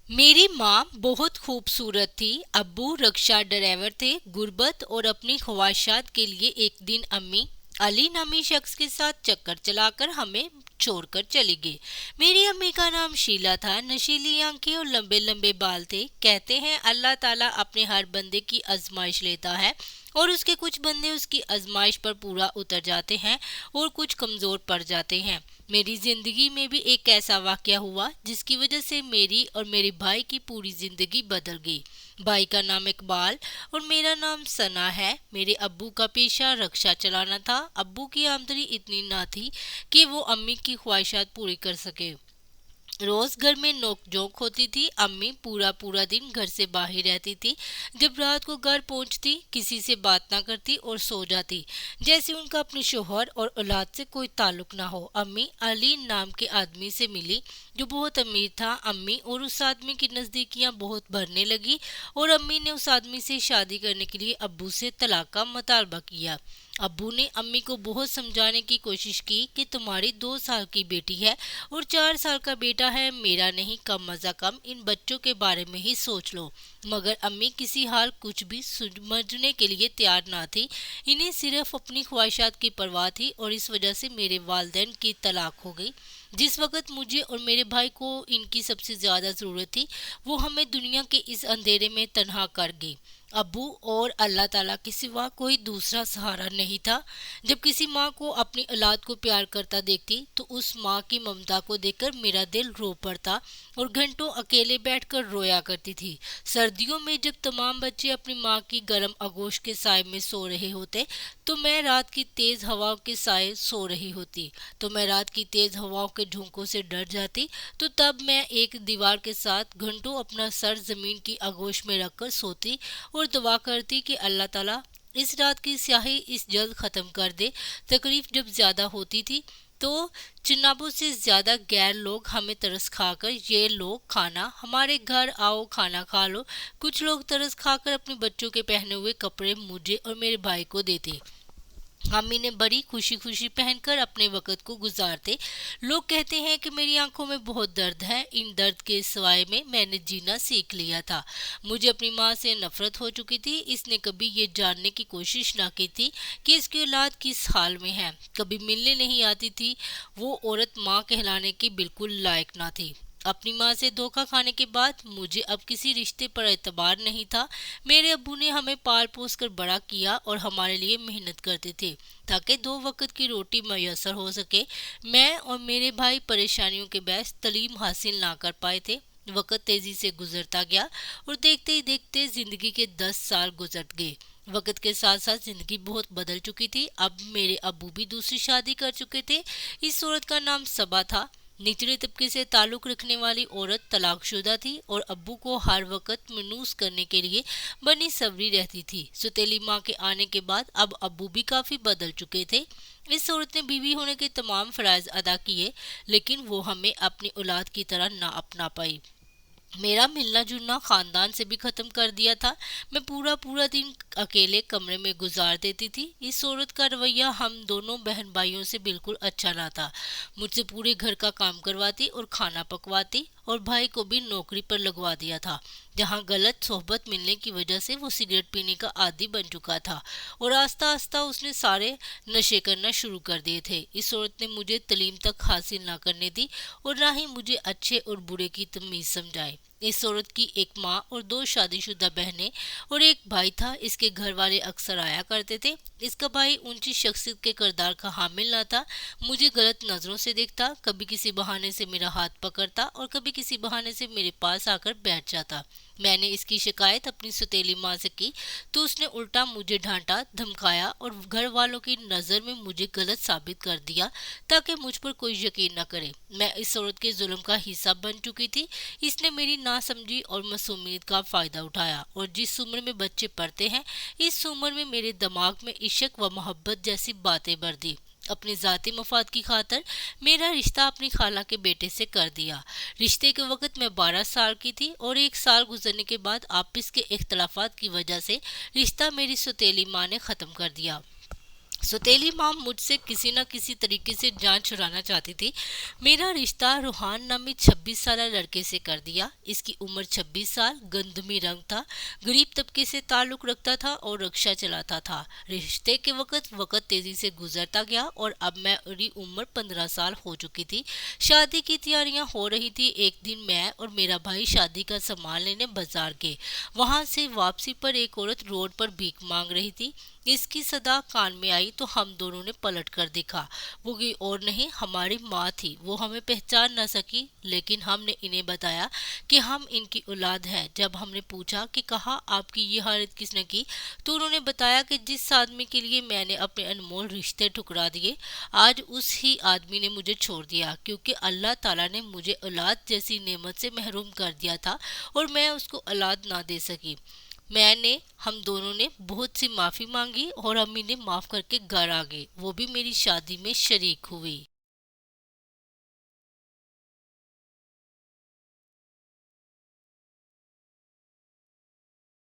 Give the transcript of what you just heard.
मेरी माँ बहुत खूबसूरत थी। अब्बू रक्षा ड्राइवर थे। गुर्बत और अपनी ख्वाहिशात के लिए एक दिन अम्मी अली नामी शख्स के साथ चक्कर चलाकर हमें छोड़कर चली गई। मेरी अम्मी का नाम शीला था। नशीली आंखें और लंबे लंबे बाल थे। कहते हैं अल्लाह ताला अपने हर बंदे की आजमाइश लेता है और उसके कुछ बंदे उसकी आजमाइश पर पूरा उतर जाते हैं और कुछ कमजोर पड़ जाते हैं। मेरी जिंदगी में भी एक ऐसा वाकया हुआ जिसकी वजह से मेरी और मेरे भाई की पूरी जिंदगी बदल गई। भाई का नाम इकबाल और मेरा नाम सना है। मेरे अब्बू का पेशा रक्षा चलाना था। अब्बू की आमदनी इतनी ना थी कि वो अम्मी की ख्वाहिशात पूरी कर सके। रोज घर में नोक-झोंक होती थी। अम्मी पूरा पूरा दिन घर से बाहर रहती थी। जब रात को घर पहुंचती किसी से बात ना करती और सो जाती, जैसे उनका अपने शोहर और औलाद से कोई ताल्लुक ना हो। अम्मी अली नाम के आदमी से मिली जो बहुत अमीर था। अम्मी और उस आदमी की नजदीकियां बहुत बढ़ने लगी और अम्मी ने उस आदमी से शादी करने के लिए अब्बू से तलाक का मुतालबा किया। अब्बू ने अम्मी को बहुत समझाने की कोशिश की कि तुम्हारी 2 साल की बेटी है और 4 साल का बेटा है। मेरा नहीं, कम अज़ा कम इन बच्चों के बारे में ही सोच लो। मगर अम्मी किसी हाल कुछ भी समझने के लिए तैयार ना थी। इन्हें सिर्फ अपनी ख्वाहिशात की परवाह थी और इस वजह से मेरे वालिदैन की तलाक हो गई। जिस वक्त मुझे और मेरे भाई को इनकी सबसे ज्यादा जरूरत थी, वो हमें दुनिया के इस अंधेरे में तन्हा कर गई। अब्बू और अल्लाह ताला के सिवा कोई दूसरा सहारा नहीं था। जब किसी माँ को अपनी औलाद को प्यार करता देखती तो उस माँ की ममता को देखकर मेरा दिल रो पड़ता और घंटों अकेले बैठकर रोया करती थी। सर्दियों में जब तमाम बच्चे अपनी माँ की गर्म आगोश के साय में सो रहे होते तो मैं रात की तेज हवाओं के साय सो रही होती। तो मैं रात की तेज हवाओं के झोंकों से डर जाती। तो तब मैं एक दीवार के साथ घंटों अपना सर जमीन की आगोश में रखकर सोती और दुआ करती कि अल्लाह ताला इस रात की स्याही इस जल्द खत्म कर दे। तकलीफ जब ज्यादा होती थी तो चिनाबों से ज्यादा गैर लोग हमें तरस खाकर ये लो खाना, हमारे घर आओ खाना खा लो। कुछ लोग तरस खाकर अपने बच्चों के पहने हुए कपड़े मुझे और मेरे भाई को देते। हम इन्हें बड़ी खुशी खुशी पहनकर अपने वक़्त को गुजारते। लोग कहते हैं कि मेरी आंखों में बहुत दर्द है। इन दर्द के सिवाय में मैंने जीना सीख लिया था। मुझे अपनी माँ से नफरत हो चुकी थी। इसने कभी ये जानने की कोशिश ना की थी कि इसकी औलाद किस हाल में है। कभी मिलने नहीं आती थी। वो औरत माँ कहलाने की बिल्कुल लायक ना थी। अपनी माँ से धोखा खाने के बाद मुझे अब किसी रिश्ते पर एतबार नहीं था। मेरे अब्बू ने हमें पाल पोस कर बड़ा किया और हमारे लिए मेहनत करते थे ताकि 2 वक्त की रोटी मैसर हो सके। मैं और मेरे भाई परेशानियों के बहस तालीम हासिल ना कर पाए थे। वक्त तेजी से गुजरता गया और देखते ही देखते जिंदगी के 10 साल गुजर गए। वक्त के साथ साथ जिंदगी बहुत बदल चुकी थी। अब मेरे अब्बू भी दूसरी शादी कर चुके थे। इस औरत का नाम सबा था। निचले तबके से ताल्लुक रखने वाली औरत तलाकशुदा थी और अब्बू को हर वक्त मनूस करने के लिए बनी सवरी रहती थी। सुतेली माँ के आने के बाद अब अब्बू भी काफी बदल चुके थे। इस औरत ने बीवी होने के तमाम फराइज अदा किए, लेकिन वो हमें अपनी औलाद की तरह ना अपना पाई। मेरा मिलना जुलना खानदान से भी खत्म कर दिया था। मैं पूरा पूरा दिन अकेले कमरे में गुजार देती थी। इस औरत का रवैया हम दोनों बहन भाइयों से बिल्कुल अच्छा ना था। मुझसे पूरे घर का काम करवाती और खाना पकवाती और भाई को भी नौकरी पर लगवा दिया था, जहाँ गलत सोहबत मिलने की वजह से वो सिगरेट पीने का आदी बन चुका था और आस्ता आस्ता उसने सारे नशे करना शुरू कर दिए थे। इस औरत ने मुझे तालीम तक हासिल ना करने दी और ना ही मुझे अच्छे और बुरे की तमीज समझाई। इस औरत की एक माँ और 2 शादीशुदा बहनें और एक भाई था। इसके घर वाले अक्सर आया करते थे। इसका भाई ऊंची शख्सियत के किरदार का हामिल ना था। मुझे गलत नजरों से देखता, कभी किसी बहाने से मेरा हाथ पकड़ता और कभी किसी बहाने से मेरे पास आकर बैठ जाता। मैंने इसकी शिकायत अपनी सौतेली माँ से की तो उसने उल्टा मुझे डांटा, धमकाया और घर वालों की नज़र में मुझे गलत साबित कर दिया ताकि मुझ पर कोई यकीन न करे। मैं इस औरत के जुल्म का हिस्सा बन चुकी थी। इसने मेरी नासमझी और मासूमियत का फायदा उठाया और जिस उम्र में बच्चे पढ़ते हैं, इस उम्र में मेरे दिमाग में इश्क व मोहब्बत जैसी बातें भर दी। अपने जाती मफाद की खातर मेरा रिश्ता अपनी खाला के बेटे से कर दिया। रिश्ते के वक्त मैं 12 साल की थी और 1 साल गुजरने के बाद आपस के इख्तलाफात की वजह से रिश्ता मेरी सौतेली माँ ने ख़त्म कर दिया। सौतेली माँ मुझसे किसी न किसी तरीके से जान छुड़ाना चाहती थी। मेरा रिश्ता रूहान नामी 26 साल लड़के से कर दिया। इसकी उम्र 26 साल, गंदमी रंग था, गरीब तबके से ताल्लुक रखता था और रिक्शा चलाता था। रिश्ते के वक्त तेजी से गुजरता गया और अब मेरी उम्र 15 साल हो चुकी थी। शादी की तैयारियां हो रही थी। एक दिन मैं और मेरा भाई शादी का सामान लेने बाजार गए। वहां से वापसी पर एक औरत रोड पर भीख मांग रही थी। इसकी सदा कान में आई तो हम दोनों ने पलट कर देखा। वो कोई और नहीं, हमारी माँ थी। वो हमें पहचान न सकी, लेकिन हमने इन्हें बताया कि हम इनकी औलाद हैं। जब हमने पूछा कि कहा आपकी ये हालत किसने की, तो उन्होंने बताया कि जिस आदमी के लिए मैंने अपने अनमोल रिश्ते ठुकरा दिए, आज उस ही आदमी ने मुझे छोड़ दिया, क्योंकि अल्लाह ताला ने मुझे औलाद जैसी नेमत से महरूम कर दिया था और मैं उसको औलाद ना दे सकी। हम दोनों ने बहुत सी माफी मांगी और अम्मी ने माफ करके घर आ गए। वो भी मेरी शादी में शरीक हुई।